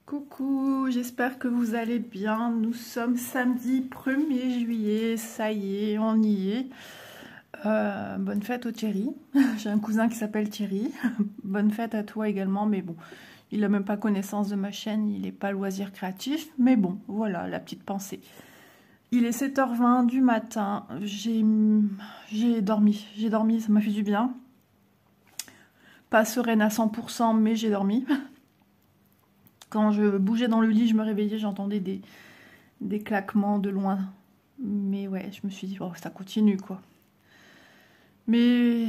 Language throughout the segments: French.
Coucou, j'espère que vous allez bien. Nous sommes samedi 1er juillet, ça y est, on y est. Bonne fête au Thierry. J'ai un cousin qui s'appelle Thierry. Bonne fête à toi également, mais bon, il n'a même pas connaissance de ma chaîne, il n'est pas loisir créatif. Mais bon, voilà la petite pensée. Il est 7h20 du matin, j'ai dormi, ça m'a fait du bien. Pas sereine à 100%, mais j'ai dormi. Quand je bougeais dans le lit, je me réveillais, j'entendais des claquements de loin. Mais ouais, je me suis dit, oh, ça continue, quoi. Mais,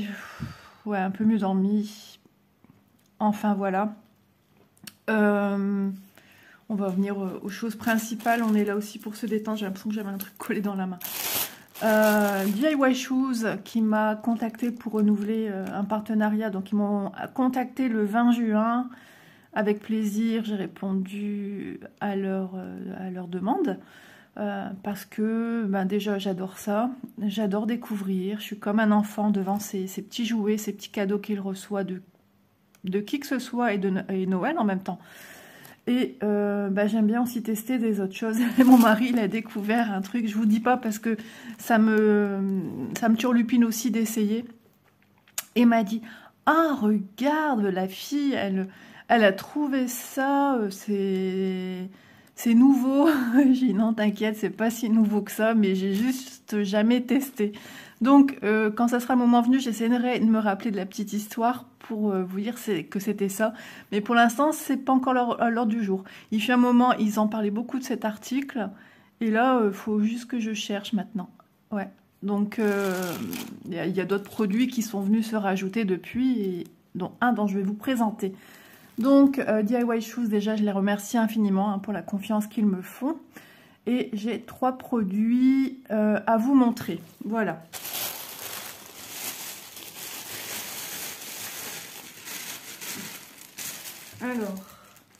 ouais, un peu mieux dormi. Enfin, voilà. On va venir aux choses principales. On est là aussi pour se détendre. J'ai l'impression que j'avais un truc collé dans la main. DIY Shoes qui m'a contacté pour renouveler un partenariat. Donc, ils m'ont contacté le 20 juin. Avec plaisir, j'ai répondu à leur demande parce que déjà j'adore ça, j'adore découvrir, je suis comme un enfant devant ces petits jouets, ces petits cadeaux qu'il reçoit de qui que ce soit et Noël en même temps. Et j'aime bien aussi tester des autres choses. Et mon mari, il a découvert un truc, je vous dis pas parce que ça me turlupine aussi d'essayer. Et m'a dit, ah regarde, la fille, elle a trouvé ça, c'est nouveau. J'ai dit non, t'inquiète, c'est pas si nouveau que ça, mais j'ai juste jamais testé. Donc, quand ça sera le moment venu, j'essaierai de me rappeler de la petite histoire pour vous dire que c'était ça. Mais pour l'instant, c'est pas encore à l'heure du jour. Il fait un moment, ils en parlaient beaucoup de cet article, et là, il faut juste que je cherche maintenant. Ouais. Donc, il y a d'autres produits qui sont venus se rajouter depuis, et dont un dont je vais vous présenter. Donc, DIY Shoes, déjà, je les remercie infiniment pour la confiance qu'ils me font. Et j'ai 3 produits à vous montrer. Voilà. Alors,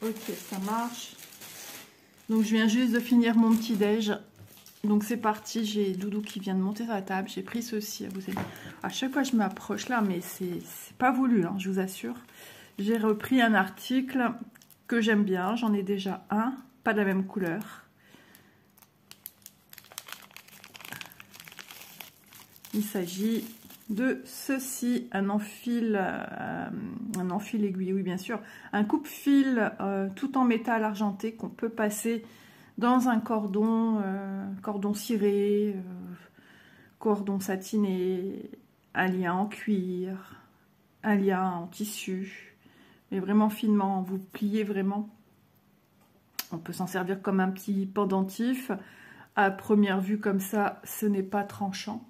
ok, ça marche. Donc, je viens juste de finir mon petit déj. Donc, c'est parti. J'ai Doudou qui vient de monter sur la table. J'ai pris ceci. Vous savez, à chaque fois, je m'approche là, mais c'est pas voulu, hein, je vous assure. J'ai repris un article que j'aime bien. J'en ai déjà un, pas de la même couleur. Il s'agit de ceci, un enfil aiguille, oui bien sûr, un coupe-fil tout en métal argenté qu'on peut passer dans un cordon, cordon ciré, cordon satiné, un lien en cuir, un lien en tissu. Mais vraiment finement, vous pliez vraiment. On peut s'en servir comme un petit pendentif. À première vue comme ça, ce n'est pas tranchant.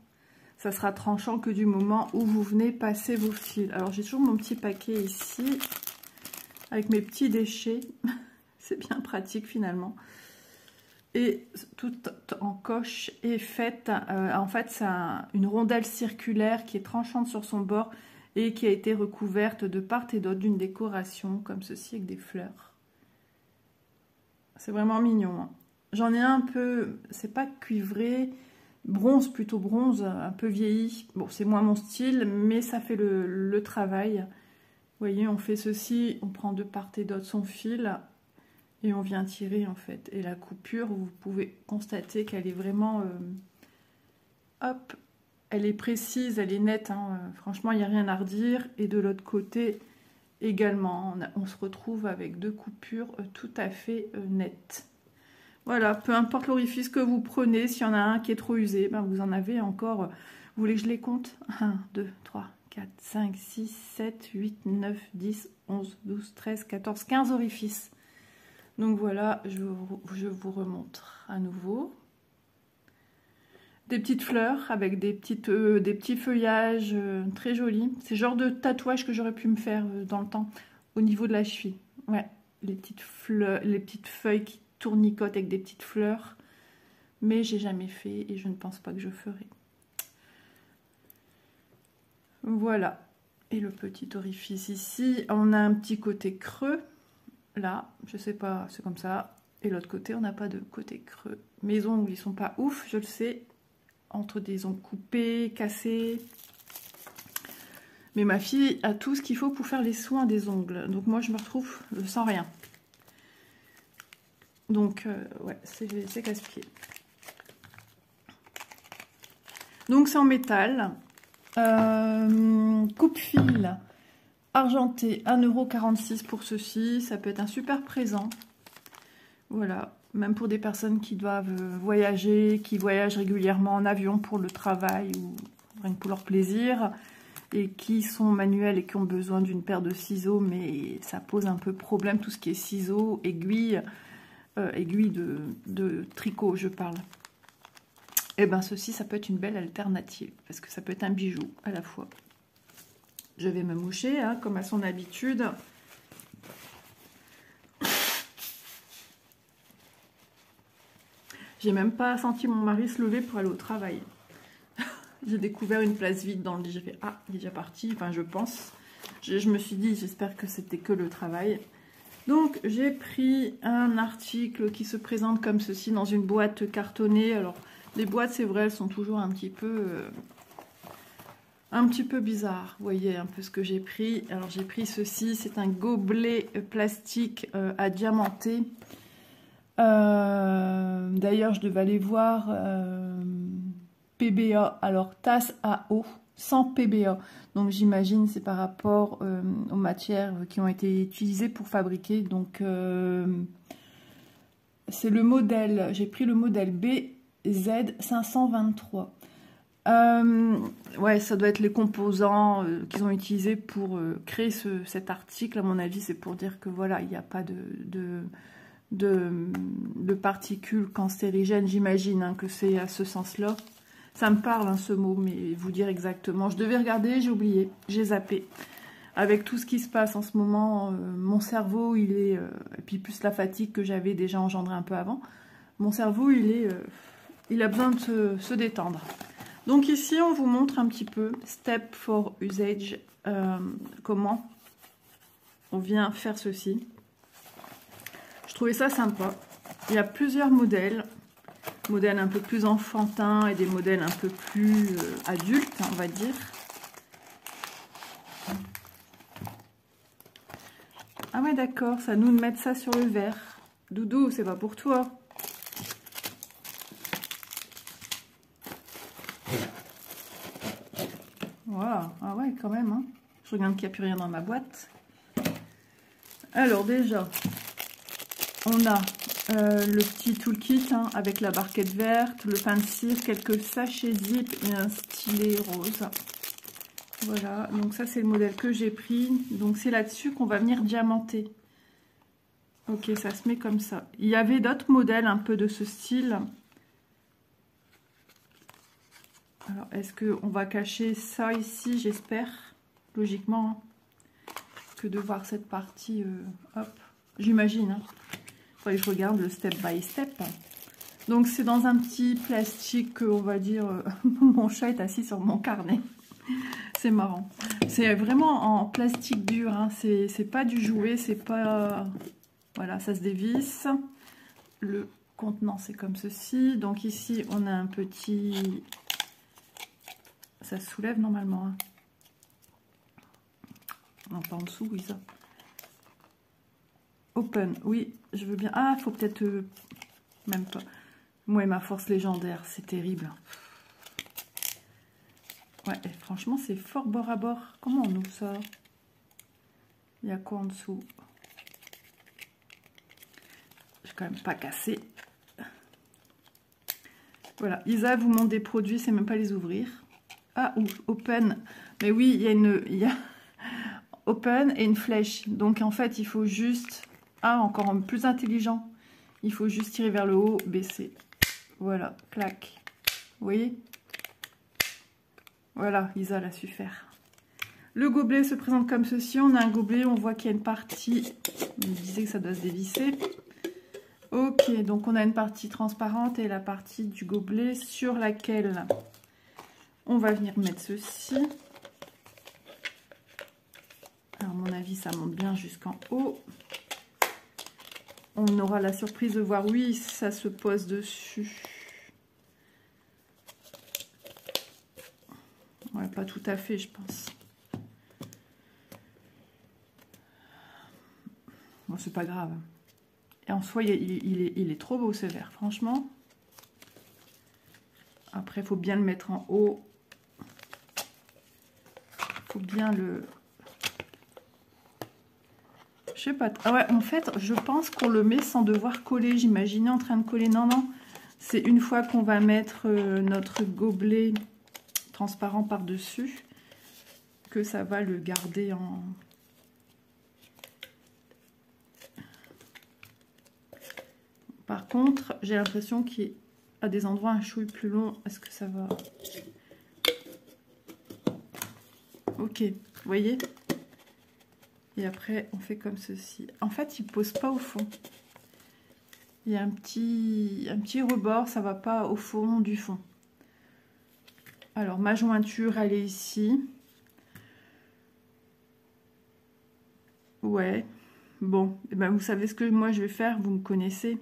Ça sera tranchant que du moment où vous venez passer vos fils. Alors j'ai toujours mon petit paquet ici, avec mes petits déchets. C'est bien pratique finalement. Et tout en coche est faite, en fait c'est une rondelle circulaire qui est tranchante sur son bord, et qui a été recouverte de part et d'autre d'une décoration comme ceci avec des fleurs. C'est vraiment mignon. Hein. J'en ai un peu, c'est pas cuivré, bronze, plutôt bronze, un peu vieilli. Bon, c'est moins mon style, mais ça fait le travail. Vous voyez, on fait ceci, on prend de part et d'autre son fil et on vient tirer en fait. Et la coupure, vous pouvez constater qu'elle est vraiment... hop, elle est précise, elle est nette, hein. Franchement, il n'y a rien à redire. Et de l'autre côté, également, on se retrouve avec 2 coupures tout à fait nettes. Voilà, peu importe l'orifice que vous prenez, s'il y en a un qui est trop usé, vous en avez encore, vous voulez que je les compte? 1, 2, 3, 4, 5, 6, 7, 8, 9, 10, 11, 12, 13, 14, 15 orifices. Donc voilà, je vous remontre à nouveau. Des petites fleurs avec des petits feuillages très jolis. C'est le genre de tatouage que j'aurais pu me faire dans le temps au niveau de la cheville. Ouais, les petites feuilles qui tournicotent avec des petites fleurs. Mais j'ai jamais fait et je ne pense pas que je ferai. Voilà. Et le petit orifice ici. On a un petit côté creux. Là, je sais pas, c'est comme ça. Et l'autre côté, on n'a pas de côté creux. Mes ongles, ils sont pas ouf, je le sais. Entre des ongles coupés, cassés. Mais ma fille a tout ce qu'il faut pour faire les soins des ongles. Donc moi, je me retrouve sans rien. Donc, ouais, c'est casse-pied. Donc, c'est en métal. Coupe-fil argenté, 1,46 € pour ceci. Ça peut être un super présent. Voilà. Même pour des personnes qui doivent voyager, qui voyagent régulièrement en avion pour le travail ou rien que pour leur plaisir, et qui sont manuels et qui ont besoin d'une paire de ciseaux, mais ça pose un peu problème, tout ce qui est ciseaux, aiguilles, aiguilles de tricot, je parle. Et bien ceci, ça peut être une belle alternative, parce que ça peut être un bijou à la fois. Je vais me moucher, hein, comme à son habitude. J'ai même pas senti mon mari se lever pour aller au travail. J'ai découvert une place vide dans le lit. J'ai fait, ah, il est déjà parti. Enfin, je pense. Je me suis dit, j'espère que c'était que le travail. Donc, j'ai pris un article qui se présente comme ceci dans une boîte cartonnée. Alors, les boîtes, c'est vrai, elles sont toujours un petit peu bizarres. Vous voyez un peu ce que j'ai pris. Alors, j'ai pris ceci. C'est un gobelet plastique à diamanter. D'ailleurs, je devais aller voir PBA, alors tasse à eau, sans PBA. Donc j'imagine c'est par rapport aux matières qui ont été utilisées pour fabriquer. Donc c'est le modèle, j'ai pris le modèle BZ523. Ouais, ça doit être les composants qu'ils ont utilisés pour créer cet article. À mon avis, c'est pour dire que voilà, il n'y a pas de particules cancérigènes, j'imagine hein, que c'est à ce sens-là. Ça me parle hein, ce mot, mais vous dire exactement. Je devais regarder, j'ai oublié, j'ai zappé. Avec tout ce qui se passe en ce moment, mon cerveau, il est... et puis plus la fatigue que j'avais déjà engendrée un peu avant, mon cerveau, il a besoin de se détendre. Donc ici, on vous montre un petit peu, step for usage, comment on vient faire ceci. Je trouvais ça sympa. Il y a plusieurs modèles un peu plus enfantins et des modèles un peu plus adultes, on va dire. Ah ouais, d'accord, ça nous de mettre ça sur le verre. Doudou, c'est pas pour toi. Voilà, ah ouais, quand même. Hein. Je regarde qu'il n'y a plus rien dans ma boîte. Alors déjà, on a le petit toolkit hein, avec la barquette verte, le pain de cire, quelques sachets zip et un stylet rose. Voilà, donc ça c'est le modèle que j'ai pris. Donc c'est là-dessus qu'on va venir diamanter. Ok, ça se met comme ça. Il y avait d'autres modèles un peu de ce style. Alors, est-ce qu'on va cacher ça ici, j'espère, logiquement, hein, que de voir cette partie, hop, j'imagine, hein. Faudrait que je regarde le step by step. Donc c'est dans un petit plastique, on va dire, mon chat est assis sur mon carnet. C'est marrant. C'est vraiment en plastique dur, hein. C'est pas du jouet, c'est pas... Voilà, ça se dévisse. Le contenant, c'est comme ceci. Donc ici, on a un petit... Ça se soulève normalement. Hein. Non, pas en dessous, oui, ça. Open, oui, je veux bien. Ah, il faut peut-être... même pas. Moi et ma force légendaire, c'est terrible. Ouais, et franchement, c'est fort bord à bord. Comment on ouvre ça? Il y a quoi en dessous? Je vais quand même pas casser. Voilà, Isa vous montre des produits, c'est même pas les ouvrir. Ah, open. Mais oui, il y a open et une flèche. Donc en fait, il faut juste... Ah, encore plus intelligent. Il faut juste tirer vers le haut, baisser. Voilà, clac. Vous voyez? Voilà, Isa l'a su faire. Le gobelet se présente comme ceci. On a un gobelet, on voit qu'il y a une partie... On me disait que ça doit se dévisser. Ok, donc on a une partie transparente et la partie du gobelet sur laquelle on va venir mettre ceci. Alors, à mon avis, ça monte bien jusqu'en haut. On aura la surprise de voir, oui, ça se pose dessus. Ouais, pas tout à fait, je pense. Bon, c'est pas grave. Et en soi, il est trop beau ce vert, franchement. Après, il faut bien le mettre en haut. Il faut bien le... Je sais pas. Ah ouais, en fait, je pense qu'on le met sans devoir coller. J'imaginais en train de coller. Non, non. C'est une fois qu'on va mettre notre gobelet transparent par-dessus que ça va le garder en... Par contre, j'ai l'impression qu'il y a des endroits un chouille plus long. Est-ce que ça va... Ok, vous voyez? Et après, on fait comme ceci. En fait, il ne pose pas au fond. Il y a un petit rebord, ça ne va pas au fond du fond. Alors, ma jointure, elle est ici. Ouais. Bon, et ben, vous savez ce que moi je vais faire, vous me connaissez.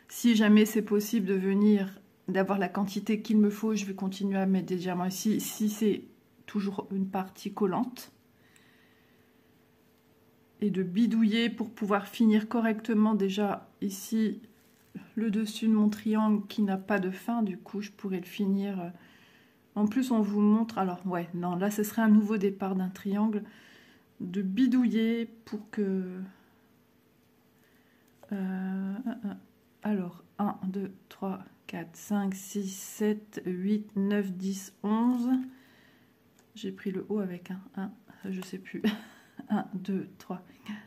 Si jamais c'est possible de venir, d'avoir la quantité qu'il me faut, je vais continuer à mettre des diamants ici. Si c'est toujours une partie collante. Et de bidouiller pour pouvoir finir correctement déjà ici le dessus de mon triangle qui n'a pas de fin. Du coup, je pourrais le finir. En plus, on vous montre... Alors, ouais, non, là, ce serait un nouveau départ d'un triangle. De bidouiller pour que... alors, 1, 2, 3, 4, 5, 6, 7, 8, 9, 10, 11. J'ai pris le haut avec un 1, je sais plus. 1, 2, 3, 4,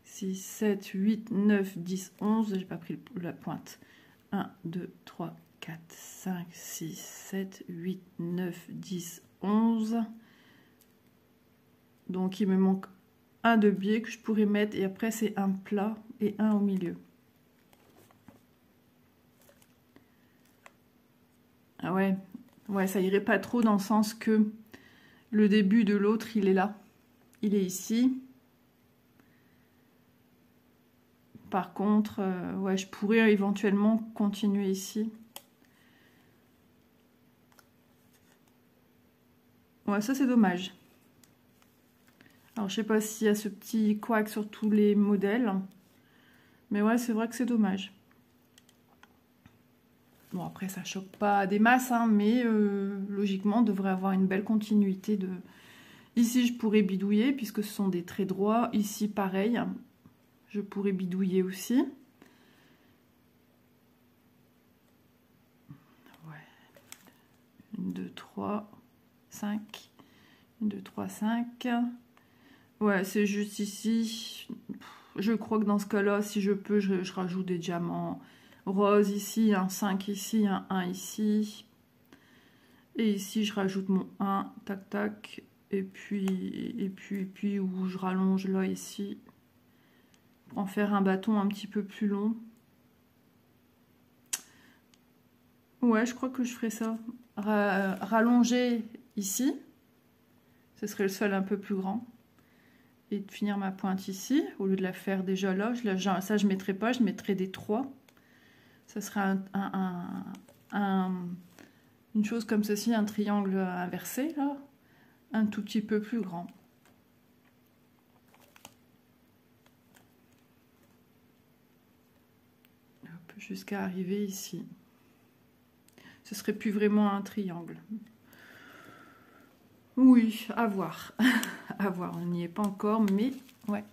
6, 7, 8, 9, 10, 11. J'ai pas pris la pointe. 1, 2, 3, 4, 5, 6, 7, 8, 9, 10, 11. Donc il me manque un de biais que je pourrais mettre. Et après c'est un plat et un au milieu. Ah ouais, ouais, ça irait pas trop dans le sens que le début de l'autre, il est là. Il est ici. Par contre, ouais, je pourrais éventuellement continuer ici. Ouais, ça c'est dommage. Alors, je sais pas s'il y a ce petit couac sur tous les modèles. Mais ouais, c'est vrai que c'est dommage. Bon, après, ça choque pas des masses, hein, mais logiquement, on devrait avoir une belle continuité de... Ici, je pourrais bidouiller, puisque ce sont des traits droits. Ici, pareil, je pourrais bidouiller aussi. Ouais. 1, 2, 3, 5. 1, 2, 3, 5. Ouais, c'est juste ici. Je crois que dans ce cas-là, si je peux, je rajoute des diamants roses ici, un 5 ici, un 1 ici. Et ici, je rajoute mon 1, tac, tac. Et puis où je rallonge là, ici. Pour en faire un bâton un petit peu plus long. Ouais, je crois que je ferai ça. Rallonger ici. Ce serait le sol un peu plus grand. Et de finir ma pointe ici. Au lieu de la faire déjà là. Ça, je ne mettrai pas. Je mettrai des 3. Ça sera une chose comme ceci, un triangle inversé, là. Un tout petit peu plus grand. Jusqu'à arriver ici. Ce serait plus vraiment un triangle. Oui, à voir. À voir, on n'y est pas encore, mais ouais.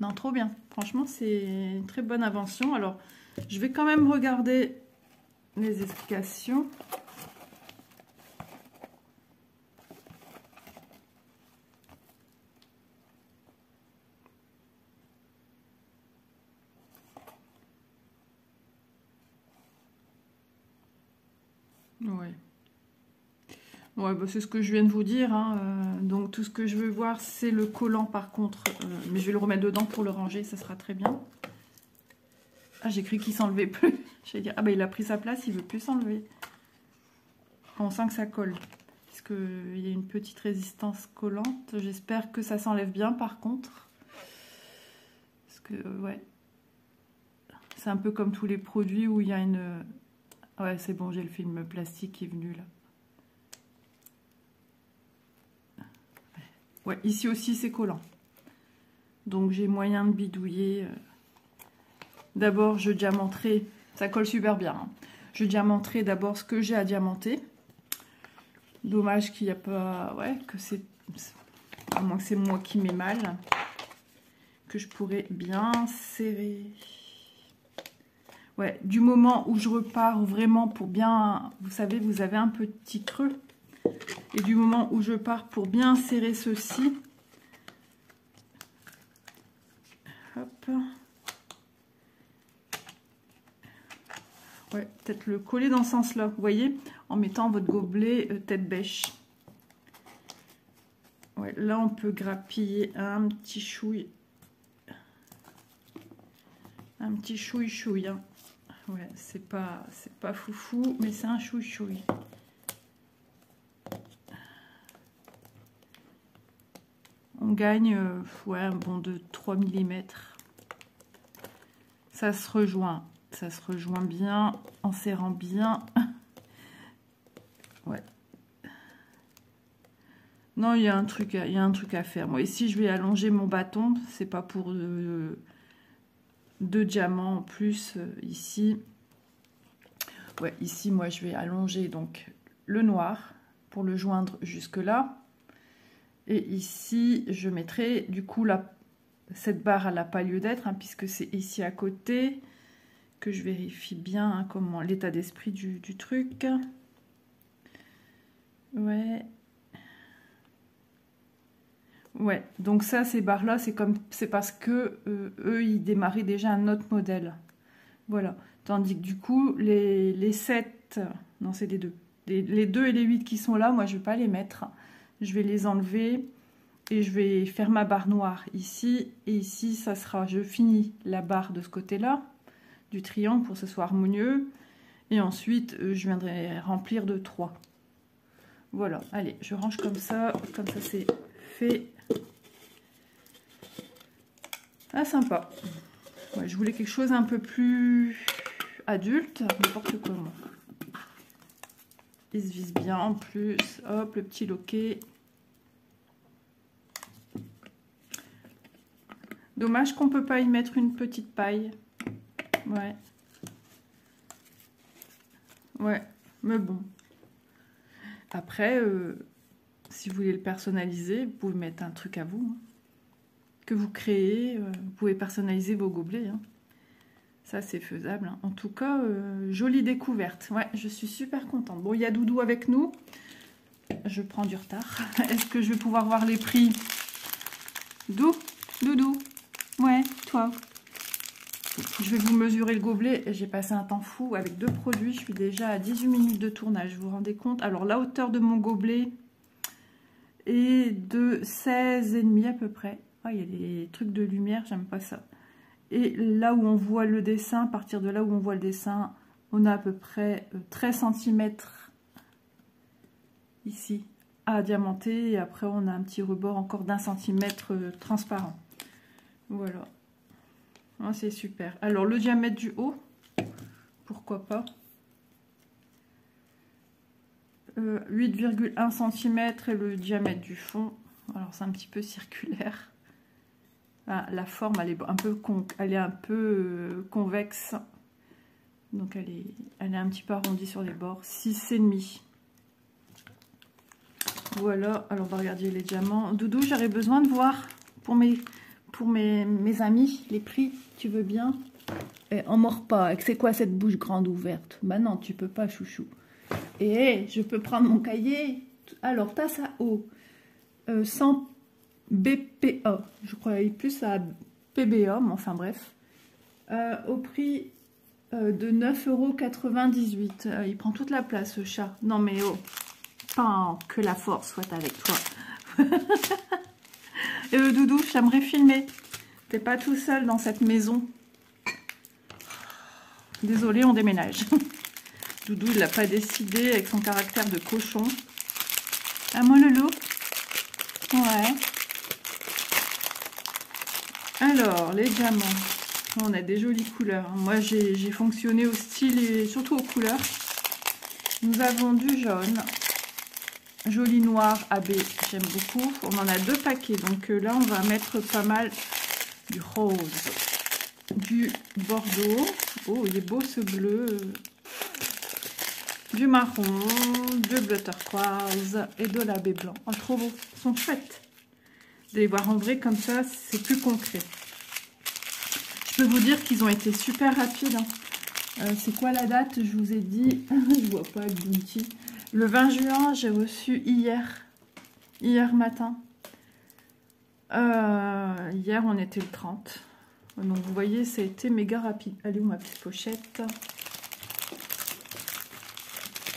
Non, trop bien. Franchement, c'est une très bonne invention. Alors, je vais quand même regarder les explications. Ouais. Ouais, bah c'est ce que je viens de vous dire. Hein. Donc, tout ce que je veux voir, c'est le collant, par contre. Mais je vais le remettre dedans pour le ranger, ça sera très bien. Ah, j'ai cru qu'il s'enlevait plus. J'allais dire, ah bah il a pris sa place, il veut plus s'enlever. On sent que ça colle. Parce qu'il y a une petite résistance collante. J'espère que ça s'enlève bien, par contre. Parce que, ouais. C'est un peu comme tous les produits où il y a une... Ouais, c'est bon, j'ai le film plastique qui est venu, là. Ouais, ici aussi, c'est collant. Donc, j'ai moyen de bidouiller... D'abord, je diamanterai, ça colle super bien, hein. Je diamanterai d'abord ce que j'ai à diamanter. Dommage qu'il n'y a pas... Ouais, que c'est... À moins que c'est moi qui m'ai mal. Que je pourrais bien serrer. Ouais, du moment où je repars vraiment pour bien... Vous savez, vous avez un petit creux. Et du moment où je pars pour bien serrer ceci... Hop. Ouais, peut-être le coller dans ce sens-là, vous voyez, en mettant votre gobelet tête bêche. Ouais, là, on peut grappiller un petit chouille. Un petit chouille-chouille. Hein. Ouais, c'est pas foufou, mais c'est un chouille-chouille. On gagne ouais, un bond de 3 mm. Ça se rejoint. Ça se rejoint bien en serrant bien. Ouais. Non, il y a un truc à faire. Moi, ici, je vais allonger mon bâton. C'est pas pour 2 diamants en plus ici. Ouais, ici, moi, je vais allonger donc le noir pour le joindre jusque là. Et ici, je mettrai du coup cette barre, elle n'a pas lieu d'être, hein, puisque c'est ici à côté. Que je vérifie bien hein, comment l'état d'esprit du truc. Ouais. Ouais, donc ça, ces barres-là, c'est parce que eux, ils démarraient déjà un autre modèle. Voilà. Tandis que du coup, les 7, non, c'est les 2. Les 2 et les 8 qui sont là, moi, je ne vais pas les mettre. Je vais les enlever et je vais faire ma barre noire ici. Et ici, ça sera, je finis la barre de ce côté-là. Du triangle pour que ce soit harmonieux et ensuite je viendrai remplir de 3. Voilà, allez, je range comme ça c'est fait. Ah, sympa. Ouais, je voulais quelque chose un peu plus adulte, n'importe comment. Il se vise bien en plus. Hop, le petit loquet. Dommage qu'on peut pas y mettre une petite paille. Ouais. Ouais, mais bon. Après, si vous voulez le personnaliser, vous pouvez mettre un truc à vous. Hein, que vous créez. Vous pouvez personnaliser vos gobelets. Hein. Ça, c'est faisable. Hein. En tout cas, jolie découverte. Ouais, je suis super contente. Bon, il y a Doudou avec nous. Je prends du retard. Est-ce que je vais pouvoir voir les prix? Doudou. Ouais, toi. Je vais vous mesurer le gobelet. J'ai passé un temps fou avec 2 produits. Je suis déjà à 18 minutes de tournage. Vous vous rendez compte? Alors, la hauteur de mon gobelet est de 16,5 à peu près. Ah, il y a des trucs de lumière, j'aime pas ça. Et là où on voit le dessin, à partir de là où on voit le dessin, on a à peu près 13 cm ici à diamanter. Et après, on a un petit rebord encore d'1 centimètre transparent. Voilà. Oh, c'est super. Alors, le diamètre du haut, pourquoi pas 8,1 cm et le diamètre du fond. Alors, c'est un petit peu circulaire. Ah, la forme, elle est un peu convexe. Donc, elle est un petit peu arrondie sur les bords. 6,5. Voilà. Alors, on va regarder les diamants. Doudou, j'aurais besoin de voir pour mes amis, les prix, tu veux bien? Et on mord pas. C'est quoi cette bouche grande ouverte? Bah non, tu peux pas, chouchou. Et je peux prendre mon cahier. Alors, tasse à eau. 100 BPA. Je croyais plus à PBA, mais enfin bref. Au prix de 9,98 €. Il prend toute la place, ce chat. Non, mais oh. Pas que la force soit avec toi. Et Doudou, j'aimerais filmer. T'es pas tout seul dans cette maison. Désolée, on déménage. Doudou, il l'a pas décidé avec son caractère de cochon. Ah, moi, le loup. Ouais. Alors, les diamants. On a des jolies couleurs. Moi, j'ai fonctionné au style et surtout aux couleurs. Nous avons du jaune. Joli noir AB, j'aime beaucoup. On en a 2 paquets, donc là on va mettre pas mal du rose. du bordeaux. Oh, il est beau ce bleu. Du marron, de bleu turquoise et de l'abbé blanc. Oh, trop beau, ils sont chouettes. Vous allez voir en vrai comme ça, c'est plus concret. Je peux vous dire qu'ils ont été super rapides. Hein. C'est quoi la date? Je vous ai dit, je vois pas le bounty. Le 20 juin, j'ai reçu hier matin. Hier, on était le 30. Donc, vous voyez, ça a été méga rapide. Allez, où ma petite pochette?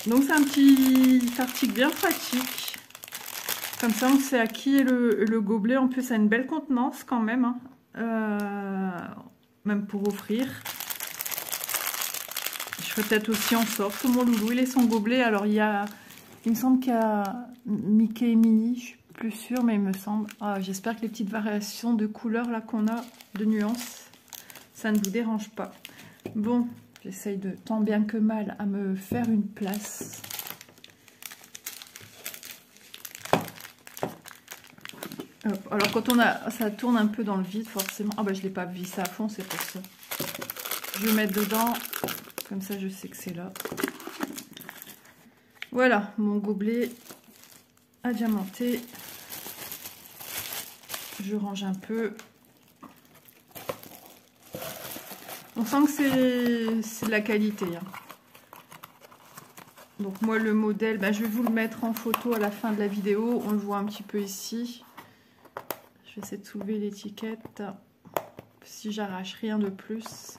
Donc, c'est un petit article bien pratique. Comme ça, on sait à qui est le gobelet. En plus, ça a une belle contenance quand même. Hein. Même pour offrir. Je ferai peut-être aussi en sorte que mon loulou, il ait son gobelet. Alors, il me semble qu'il y a Mickey et Minnie. Je suis plus sûre, mais il me semble. Ah, j'espère que les petites variations de couleurs là qu'on a, de nuances, ça ne vous dérange pas. Bon, j'essaye de tant bien que mal à me faire une place. Alors quand ça tourne un peu dans le vide forcément. Ah bah je l'ai pas vissé à fond, c'est pour ça. Je vais mettre dedans, comme ça je sais que c'est là. Voilà, mon gobelet à diamanter. Je range un peu. On sent que c'est de la qualité. Hein. Donc moi le modèle, je vais vous le mettre en photo à la fin de la vidéo. On le voit un petit peu ici. Je vais essayer de soulever l'étiquette. Si j'arrache rien de plus.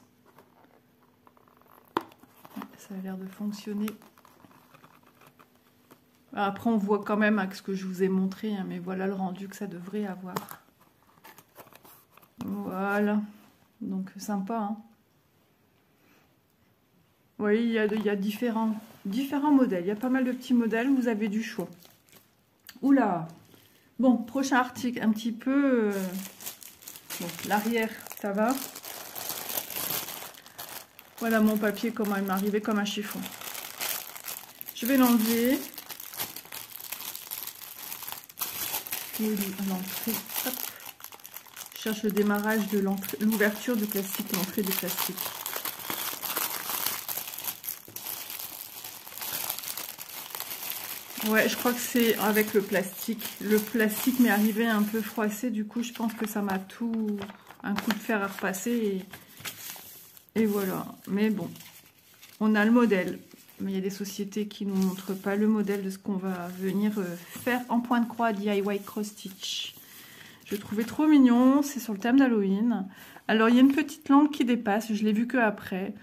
Ça a l'air de fonctionner. Après on voit quand même avec ce que je vous ai montré. Hein, mais voilà le rendu que ça devrait avoir. Voilà. Donc sympa. Hein. Oui, il y a différents modèles. Il y a pas mal de petits modèles. Vous avez du choix. Oula. Bon, prochain article. Un petit peu... Bon, l'arrière, ça va. Voilà mon papier, comment il m'est arrivé comme un chiffon. Je vais l'enlever. L'entrée. Je cherche le démarrage de l'ouverture du plastique, l'entrée du plastique. Ouais, je crois que c'est avec le plastique. Le plastique m'est arrivé un peu froissé, du coup, je pense que ça m'a tout... un coup de fer à repasser et voilà. Mais bon, on a le modèle. Mais il y a des sociétés qui ne nous montrent pas le modèle de ce qu'on va venir faire en point de croix DIY cross stitch. Je le trouvais trop mignon, c'est sur le thème d'Halloween. Alors, il y a une petite langue qui dépasse, je l'ai vu que après.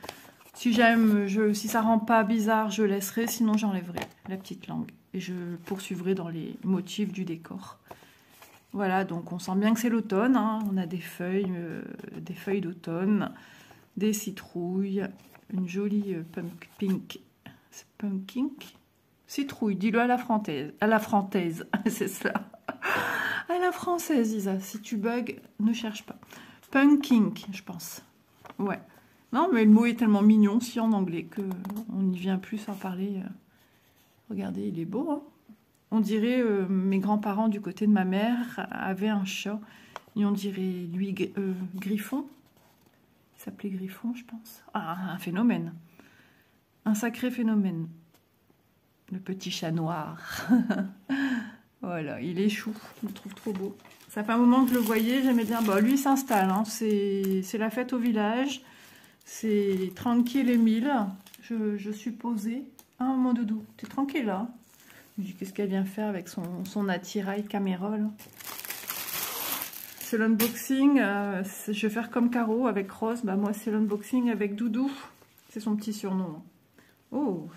Si j'aime, si ça rend pas bizarre, je laisserai, sinon j'enlèverai la petite langue. Et je poursuivrai dans les motifs du décor. Voilà, donc on sent bien que c'est l'automne. Hein. On a des feuilles d'automne, des citrouilles, une jolie pumpkin. Citrouille, dis-le à la française, c'est ça. À la française, Isa, si tu bugs, ne cherche pas. Pumpkin, je pense. Ouais. Non, mais le mot est tellement mignon, si en anglais, qu'on n'y vient plus sans parler. Regardez, il est beau, hein. On dirait, mes grands-parents du côté de ma mère avaient un chat. Et on dirait, lui, Griffon. Il s'appelait Griffon, je pense. Ah, un phénomène. Un sacré phénomène. Le petit chat noir. Voilà, il est chou. Je le trouve trop beau. Ça fait un moment que je le voyais, j'aimais bien. Bah, lui, il s'installe. Hein. C'est la fête au village. C'est tranquille et mille. Je suis posée. Ah, mon doudou, t'es tranquille là. Je me dis, qu'est-ce qu'elle vient faire avec son attirail caméra là. C'est l'unboxing. Je vais faire comme Caro avec Rose. Bah, moi, c'est l'unboxing avec Doudou. C'est son petit surnom. Oh,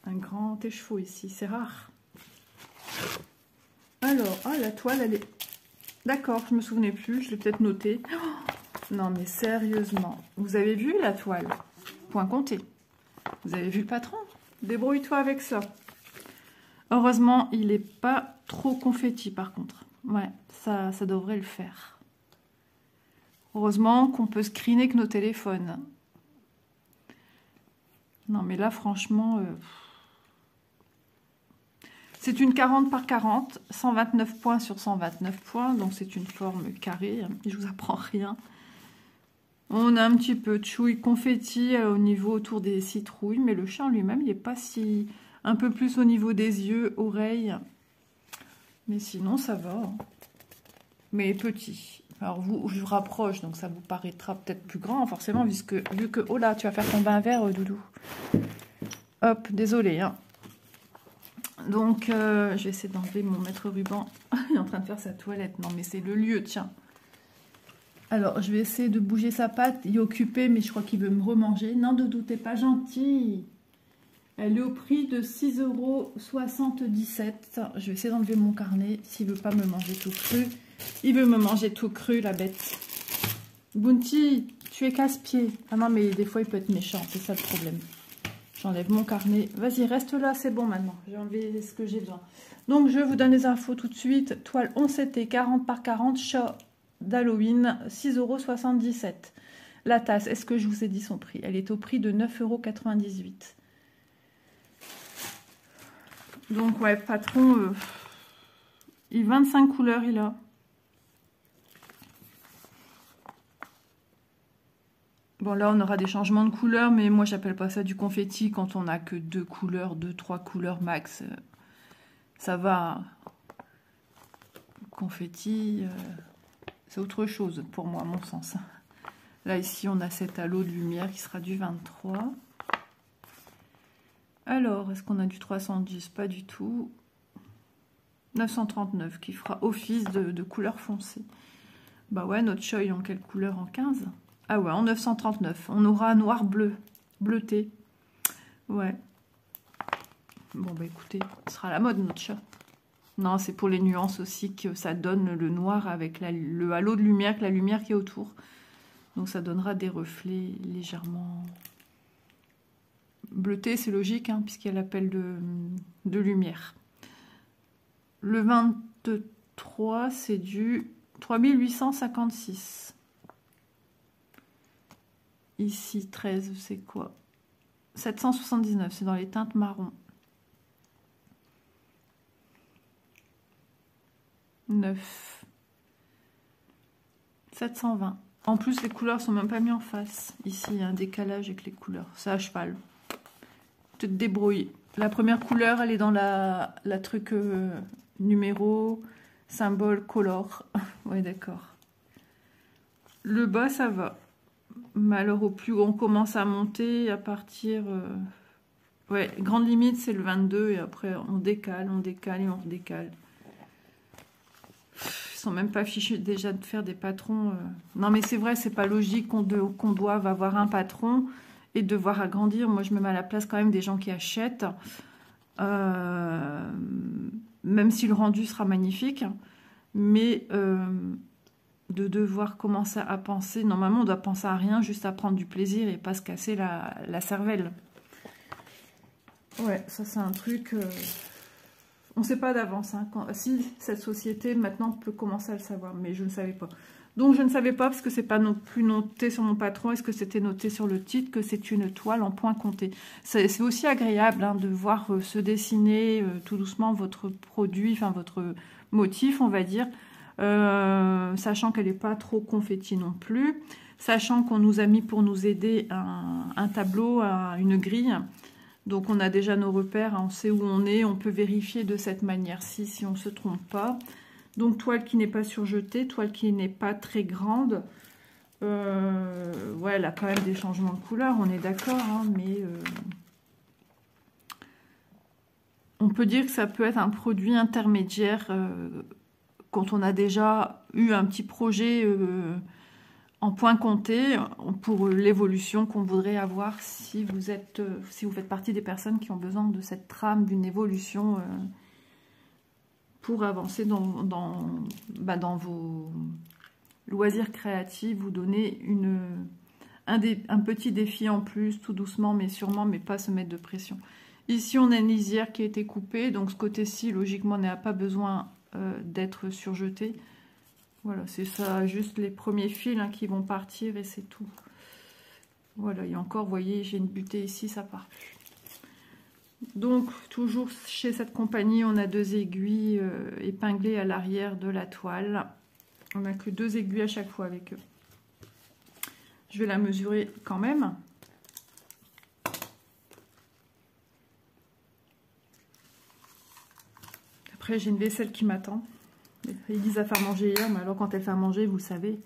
un grand écheveau ici. C'est rare. Alors, ah, la toile, elle est... D'accord, je me souvenais plus. Je l'ai peut-être noté. Oh, non, mais sérieusement. Vous avez vu la toile? Point compté. Vous avez vu le patron? Débrouille-toi avec ça. Heureusement, il n'est pas trop confetti par contre. Ouais, ça devrait le faire. Heureusement qu'on peut screener avec nos téléphones. Non, mais là, franchement... C'est une 40 par 40, 129 points sur 129 points. Donc, c'est une forme carrée. Je vous apprends rien. On a un petit peu de chouille confetti au niveau autour des citrouilles, mais le chat lui-même, il n'est pas si... Un peu plus au niveau des yeux, oreilles. Mais sinon, ça va. Hein. Mais petit. Alors, je vous rapproche, donc ça vous paraîtra peut-être plus grand, forcément, vu que... Oh là, tu vas faire tomber un verre, Doudou. Hop, désolé. Hein. Donc, je vais essayer d'enlever mon maître ruban. Il est en train de faire sa toilette. Non, mais c'est le lieu, tiens. Alors, je vais essayer de bouger sa patte. Il est occupé, mais je crois qu'il veut me remanger. Non, Doudou, t'es pas gentil. Elle est au prix de 6,77 €. Je vais essayer d'enlever mon carnet s'il veut pas me manger tout cru. Il veut me manger tout cru, la bête. Bounty, tu es casse-pied. Ah non, mais des fois, il peut être méchant. C'est ça le problème. J'enlève mon carnet. Vas-y, reste là, c'est bon maintenant. J'ai enlevé ce que j'ai besoin. Donc, je vous donne les infos tout de suite. Toile 11CT, 40 par 40, chat d'Halloween, 6,77 €. La tasse, est-ce que je vous ai dit son prix? Elle est au prix de 9,98 €. Donc, ouais, patron, il 25 couleurs, il a. Bon, là, on aura des changements de couleurs, mais moi, j'appelle pas ça du confetti quand on n'a que 2 couleurs, 2-3 couleurs max. Ça va. Confetti, c'est autre chose pour moi, à mon sens. Là, ici, on a cet halo de lumière qui sera du 23. Alors, est-ce qu'on a du 310? Pas du tout. 939 qui fera office de couleur foncée. Bah ouais, notre choy en quelle couleur? En 15? Ah ouais, en 939. On aura noir bleu, bleuté. Ouais. Bon bah écoutez, ce sera la mode notre chat. Non, c'est pour les nuances aussi que ça donne le noir avec le halo de lumière, la lumière qui est autour. Donc ça donnera des reflets légèrement bleutés, c'est logique, hein, puisqu'il y a l'appel de lumière. Le 23, c'est du 3856. Ici, 13, c'est quoi? 779, c'est dans les teintes marron. 9. 720. En plus, les couleurs sont même pas mises en face. Ici, il y a un décalage avec les couleurs. C'est à cheval. Tu te débrouilles. La première couleur, elle est dans la truc numéro, symbole, color. Ouais, d'accord. Le bas, ça va. Mais alors, au plus on commence à monter, à partir... Ouais, grande limite, c'est le 22. Et après, on décale et on redécale. Ils sont même pas fichus déjà de faire des patrons. Non, mais c'est vrai, c'est pas logique qu'on doive avoir un patron et devoir agrandir. Moi, je me mets à la place quand même des gens qui achètent. Même si le rendu sera magnifique. Mais de devoir commencer à penser... Normalement, on doit penser à rien, juste à prendre du plaisir et pas se casser la cervelle. Ouais, ça c'est un truc... On ne sait pas d'avance. Hein, si cette société, maintenant, peut commencer à le savoir. Mais je ne savais pas. Donc, je ne savais pas, parce que c'est pas non plus noté sur mon patron. Est-ce que c'était noté sur le titre que c'est une toile en point compté? C'est aussi agréable hein, de voir se dessiner tout doucement votre produit, enfin votre motif, on va dire. Sachant qu'elle n'est pas trop confetti non plus. Sachant qu'on nous a mis pour nous aider un tableau, une grille. Donc, on a déjà nos repères, hein, on sait où on est, on peut vérifier de cette manière-ci si on ne se trompe pas. Donc, toile qui n'est pas surjetée, toile qui n'est pas très grande. Ouais, elle a quand même des changements de couleur, on est d'accord, hein, mais on peut dire que ça peut être un produit intermédiaire quand on a déjà eu un petit projet en point compté pour l'évolution qu'on voudrait avoir si vous faites partie des personnes qui ont besoin de cette trame, d'une évolution pour avancer dans vos loisirs créatifs, vous donner un petit défi en plus, tout doucement mais sûrement, mais pas se mettre de pression. Ici, on a une lisière qui a été coupée, donc ce côté-ci, logiquement, n'a pas besoin d'être surjeté. Voilà, c'est ça, juste les premiers fils hein, qui vont partir et c'est tout. Voilà, et encore, vous voyez, j'ai une butée ici, ça part plus. Donc, toujours chez cette compagnie, on a 2 aiguilles épinglées à l'arrière de la toile. On n'a que 2 aiguilles à chaque fois avec eux. Je vais la mesurer quand même. Après, j'ai une vaisselle qui m'attend. Elise a fait à manger hier, mais alors quand elle fait à manger, vous le savez.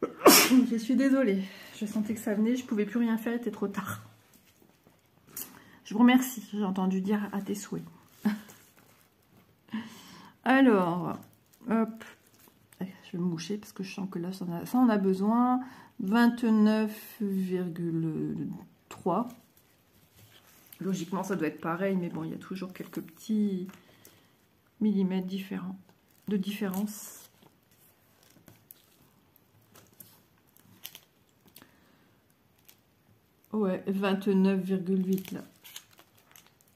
Je suis désolée. Je sentais que ça venait, je pouvais plus rien faire, il était trop tard. Je vous remercie, j'ai entendu dire à tes souhaits. Alors, hop. Je vais me moucher parce que je sens que là, ça en a besoin. 29,3. Logiquement, ça doit être pareil, mais bon, il y a toujours quelques petits millimètres différents de différence. Ouais, 29,8 là.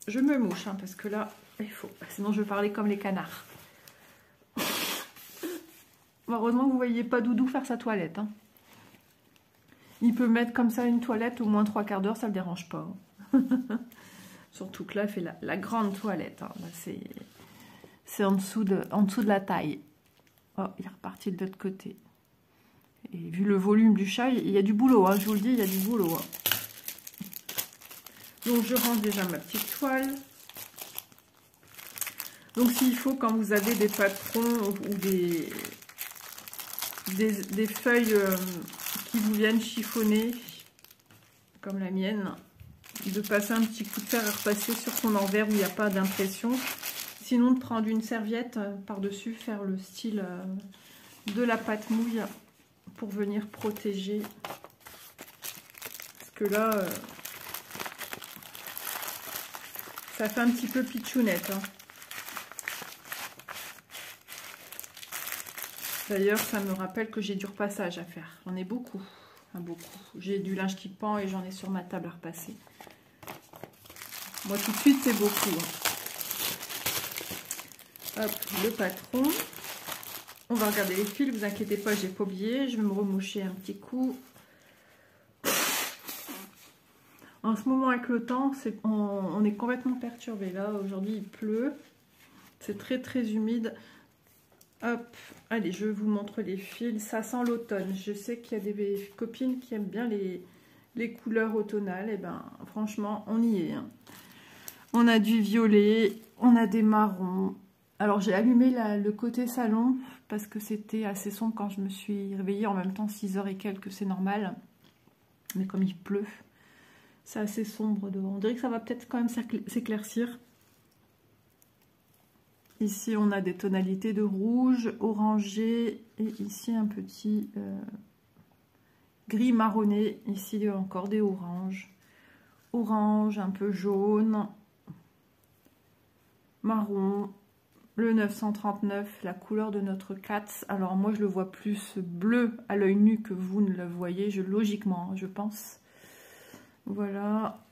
Je me mouche, hein, parce que là, il faut. Sinon, je vais parler comme les canards. Heureusement que vous ne voyez pas Doudou faire sa toilette. Hein. Il peut mettre comme ça une toilette au moins 3 quarts d'heure, ça ne le dérange pas. Surtout que là, il fait la grande toilette. Hein. C'est en dessous de la taille. Oh, il est reparti de l'autre côté. Et vu le volume du chat, il y a du boulot. Hein, je vous le dis, il y a du boulot. Hein. Donc, je range déjà ma petite toile. Donc, s'il faut, quand vous avez des patrons ou des feuilles qui vous viennent chiffonner, comme la mienne, de passer un petit coup de fer à repasser sur son envers où il n'y a pas d'impression. Sinon, de prendre une serviette par-dessus, faire le style de la pâte mouille pour venir protéger. Parce que là, ça fait un petit peu pitchounette. Hein. D'ailleurs, ça me rappelle que j'ai du repassage à faire. J'en ai beaucoup. Enfin, beaucoup. J'ai du linge qui pend et j'en ai sur ma table à repasser. Moi, tout de suite, c'est beaucoup. Hop, le patron. On va regarder les fils. Vous inquiétez pas, j'ai pas oublié. Je vais me remoucher un petit coup. En ce moment, avec le temps, on est complètement perturbé. Là, aujourd'hui, il pleut. C'est très, très humide. Hop, allez, je vous montre les fils. Ça sent l'automne. Je sais qu'il y a des copines qui aiment bien les couleurs automnales. Et ben, franchement, on y est. Hein. On a du violet, on a des marrons. Alors, j'ai allumé le côté salon parce que c'était assez sombre quand je me suis réveillée. En même temps, 6 h et quelques, c'est normal. Mais comme il pleut, c'est assez sombre devant. On dirait que ça va peut-être quand même s'éclaircir. Ici, on a des tonalités de rouge, orangé et ici un petit gris marronné. Ici, il y a encore des oranges. Orange, un peu jaune, marron, le 939, la couleur de notre Katz. Alors moi, je le vois plus bleu à l'œil nu que vous ne le voyez, logiquement, je pense. Voilà.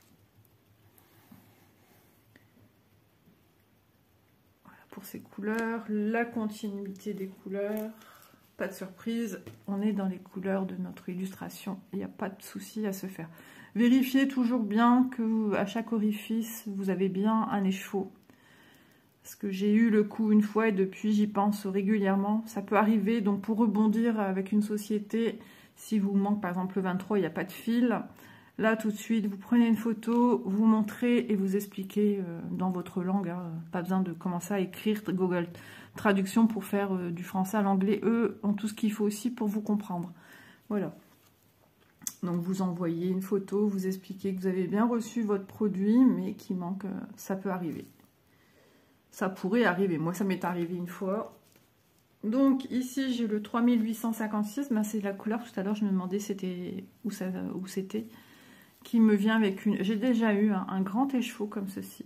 Pour ces couleurs, la continuité des couleurs, pas de surprise, on est dans les couleurs de notre illustration, il n'y a pas de souci à se faire. Vérifiez toujours bien que à chaque orifice, vous avez bien un écheveau. Parce que j'ai eu le coup une fois et depuis j'y pense régulièrement, ça peut arriver, donc pour rebondir avec une société, si vous manque par exemple le 23, il n'y a pas de fil. Là, tout de suite, vous prenez une photo, vous montrez et vous expliquez dans votre langue. Hein, pas besoin de commencer à écrire Google Traduction pour faire du français à l'anglais. Eux ont tout ce qu'il faut aussi pour vous comprendre. Voilà. Donc, vous envoyez une photo, vous expliquez que vous avez bien reçu votre produit, mais qu'il manque, ça peut arriver. Ça pourrait arriver. Moi, ça m'est arrivé une fois. Donc, ici, j'ai le 3856. Ben, c'est la couleur. Tout à l'heure, je me demandais où c'était. Qui me vient avec une... J'ai déjà eu un grand écheveau comme ceci.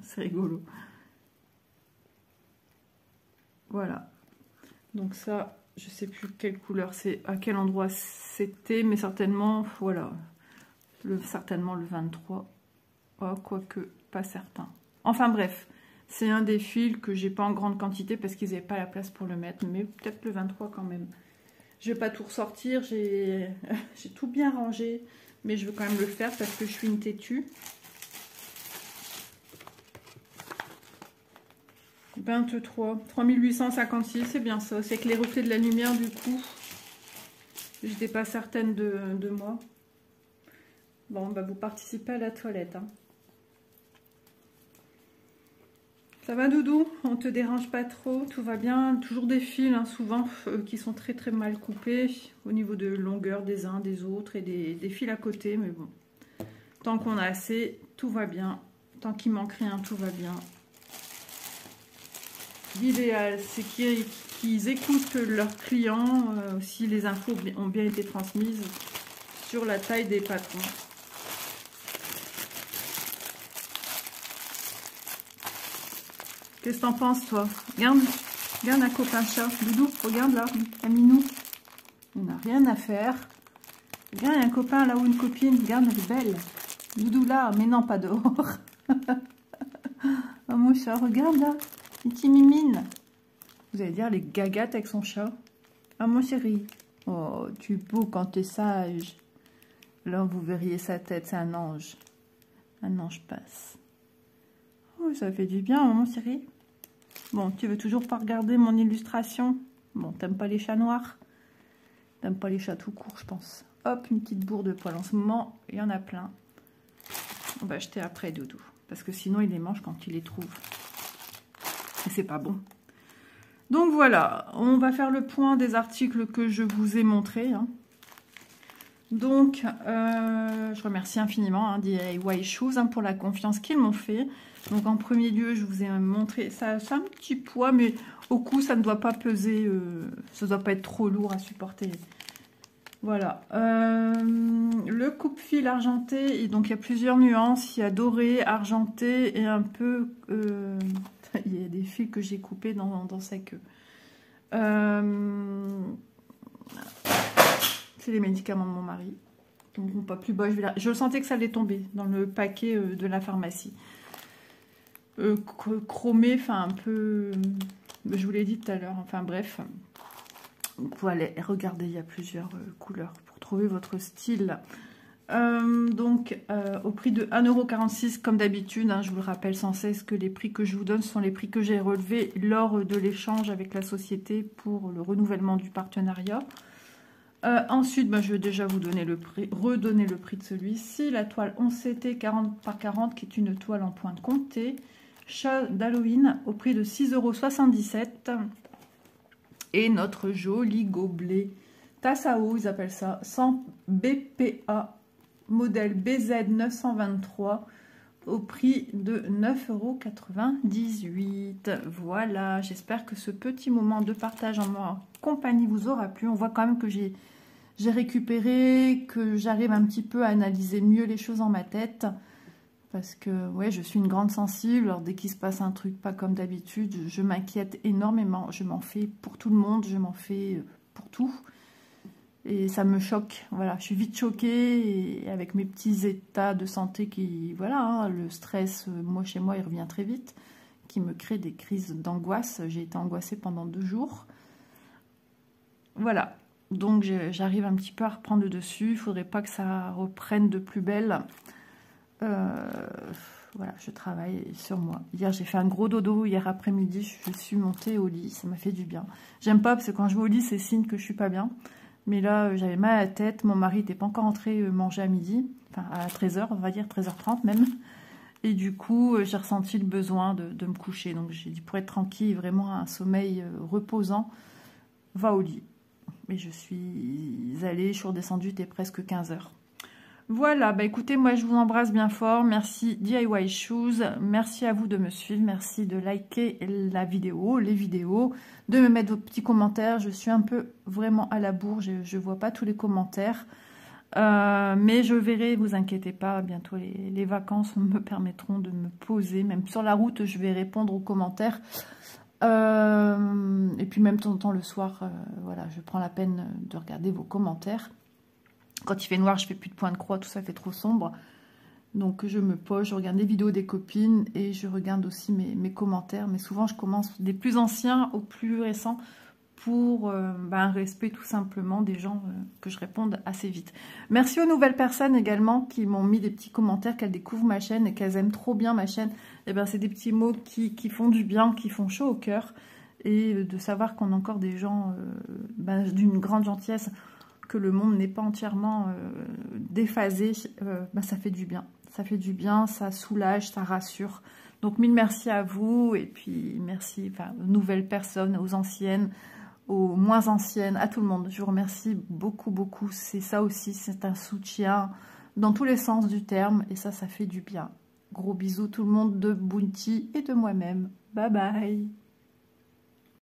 C'est rigolo. Voilà. Donc ça, je sais plus quelle couleur c'est, à quel endroit c'était, mais certainement, voilà. Certainement le 23. Oh, quoique, pas certain. Enfin bref, c'est un des fils que j'ai pas en grande quantité parce qu'ils n'avaient pas la place pour le mettre, mais peut-être le 23 quand même. Je vais pas tout ressortir, j'ai tout bien rangé. Mais je veux quand même le faire parce que je suis une têtue. 23, 3856, c'est bien ça. C'est que les reflets de la lumière, du coup, J'étais pas certaine de moi. Bon, bah vous participez à la toilette. Hein. Ça va, Doudou? On te dérange pas trop? Tout va bien? Toujours des fils, hein, souvent, qui sont très très mal coupés au niveau de longueur des uns, des autres et des fils à côté. Mais bon, tant qu'on a assez, tout va bien. Tant qu'il manque rien, tout va bien. L'idéal, c'est qu'ils écoutent leurs clients, si les infos ont bien été transmises sur la taille des patrons. Qu'est-ce que t'en penses, toi? Regarde un copain chat. Doudou, regarde là, un minou. Il n'a rien à faire. Regarde, il y a un copain là ou une copine. Regarde, elle est belle. Doudou là, mais non, pas dehors. Oh mon chat, regarde là. Une petite mimine. Vous allez dire les gagates avec son chat. Ah mon chéri. Oh, tu es beau quand tu es sage. Là, vous verriez sa tête, c'est un ange. Un ange passe. Oh, ça fait du bien, mon chéri. Bon, tu veux toujours pas regarder mon illustration? Bon, t'aimes pas les chats noirs? T'aimes pas les chats tout court, je pense. Hop, une petite bourre de poils. En ce moment, il y en a plein. On va acheter après, Doudou. Parce que sinon, il les mange quand il les trouve. Et c'est pas bon. Donc voilà, on va faire le point des articles que je vous ai montrés. Hein. Donc, je remercie infiniment hein, DIY Shoes hein, pour la confiance qu'ils m'ont fait. Donc en premier lieu, je vous ai montré, ça a un petit poids, mais au cou, ça ne doit pas peser, ça ne doit pas être trop lourd à supporter. Voilà. Le coupe-fil argenté, et donc il y a plusieurs nuances. Il y a doré, argenté et un peu... il y a des fils que j'ai coupés dans sa queue. C'est les médicaments de mon mari. Donc pas plus bas, je sentais que ça allait tomber dans le paquet de la pharmacie. Chromé, enfin un peu... Je vous l'ai dit tout à l'heure, enfin bref. Vous pouvez aller regarder, il y a plusieurs couleurs pour trouver votre style. Au prix de 1,46 € comme d'habitude, hein, je vous le rappelle sans cesse que les prix que je vous donne sont les prix que j'ai relevés lors de l'échange avec la société pour le renouvellement du partenariat. Ensuite, je vais déjà vous donner le prix, redonner le prix de celui-ci, la toile 11CT 40 par 40 qui est une toile en pointe comptée, chat d'Halloween au prix de 6,77 €. Et notre joli gobelet tasse à eau, ils appellent ça, sans BPA, modèle BZ 923, au prix de 9,98 €. Voilà, j'espère que ce petit moment de partage en ma compagnie vous aura plu. On voit quand même que j'ai récupéré, que j'arrive un petit peu à analyser mieux les choses en ma tête. Parce que ouais, je suis une grande sensible. Alors dès qu'il se passe un truc pas comme d'habitude, je m'inquiète énormément. Je m'en fais pour tout le monde, je m'en fais pour tout. Et ça me choque. Voilà, je suis vite choquée. Et avec mes petits états de santé qui... Voilà, hein, le stress, moi chez moi, il revient très vite. Qui me crée des crises d'angoisse. J'ai été angoissée pendant 2 jours. Voilà. Donc j'arrive un petit peu à reprendre le dessus. Il ne faudrait pas que ça reprenne de plus belle. Voilà, je travaille sur moi. Hier, j'ai fait un gros dodo. Hier après-midi, je suis montée au lit. Ça m'a fait du bien. J'aime pas parce que quand je vais au lit, c'est signe que je suis pas bien. Mais là, j'avais mal à la tête. Mon mari n'était pas encore entré manger à midi. Enfin, à 13 h, on va dire, 13h30 même. Et du coup, j'ai ressenti le besoin de me coucher. Donc, j'ai dit, pour être tranquille, vraiment un sommeil reposant, va au lit. Et je suis allée, je suis redescendue, il était presque 15 h. Voilà, écoutez, moi je vous embrasse bien fort. Merci DIY Shoes. Merci à vous de me suivre. Merci de liker la vidéo, les vidéos, de me mettre vos petits commentaires. Je suis un peu vraiment à la bourre. Je vois pas tous les commentaires. Mais je verrai, vous inquiétez pas. Bientôt les vacances me permettront de me poser. Même sur la route, je vais répondre aux commentaires. Et puis même de temps en temps le soir, voilà, je prends la peine de regarder vos commentaires. Quand il fait noir, je fais plus de point de croix, tout ça fait trop sombre. Donc je me pose, je regarde les vidéos des copines et je regarde aussi mes commentaires. Mais souvent, je commence des plus anciens aux plus récents pour un respect tout simplement des gens que je réponde assez vite. Merci aux nouvelles personnes également qui m'ont mis des petits commentaires, qu'elles découvrent ma chaîne et qu'elles aiment trop bien ma chaîne. Et c'est des petits mots qui font du bien, qui font chaud au cœur. Et de savoir qu'on a encore des gens d'une grande gentillesse. que le monde n'est pas entièrement déphasé, bah, ça fait du bien. Ça fait du bien, ça soulage, ça rassure. Donc, mille merci à vous. Et puis, merci aux nouvelles personnes, aux anciennes, aux moins anciennes, à tout le monde. Je vous remercie beaucoup, beaucoup. C'est ça aussi, c'est un soutien dans tous les sens du terme. Et ça fait du bien. Gros bisous tout le monde de Bounty et de moi-même. Bye bye.